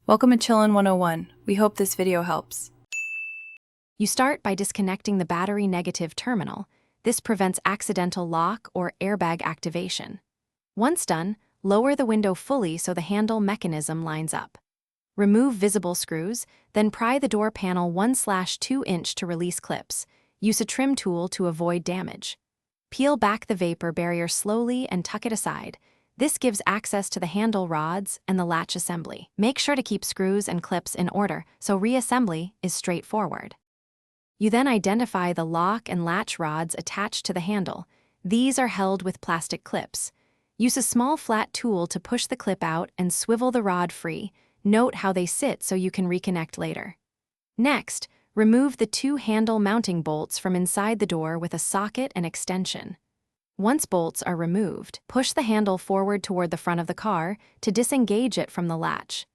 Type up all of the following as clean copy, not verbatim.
Welcome to Chillin' 101. We hope this video helps. You start by disconnecting the battery negative terminal. This prevents accidental lock or airbag activation. Once done, lower the window fully so the handle mechanism lines up. Remove visible screws, then pry the door panel 1/2 inch to release clips. Use a trim tool to avoid damage. Peel back the vapor barrier slowly and tuck it aside. This gives access to the handle rods and the latch assembly. Make sure to keep screws and clips in order so reassembly is straightforward. You then identify the lock and latch rods attached to the handle. These are held with plastic clips. Use a small flat tool to push the clip out and swivel the rod free. Note how they sit so you can reconnect later. Next, remove the 2 handle mounting bolts from inside the door with a socket and extension. Once bolts are removed, push the handle forward toward the front of the car to disengage it from the latch.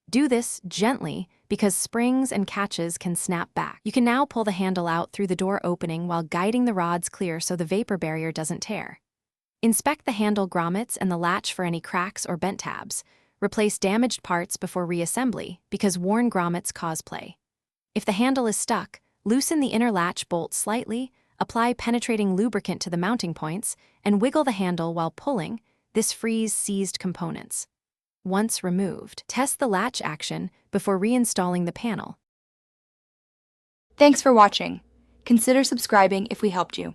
Do this gently because springs and catches can snap back. You can now pull the handle out through the door opening while guiding the rods clear so the vapor barrier doesn't tear. Inspect the handle grommets and the latch for any cracks or bent tabs. Replace damaged parts before reassembly because worn grommets cause play. If the handle is stuck, loosen the inner latch bolt slightly, apply penetrating lubricant to the mounting points, and wiggle the handle while pulling. This frees seized components. Once removed, test the latch action before reinstalling the panel. Thanks for watching. Consider subscribing if we helped you.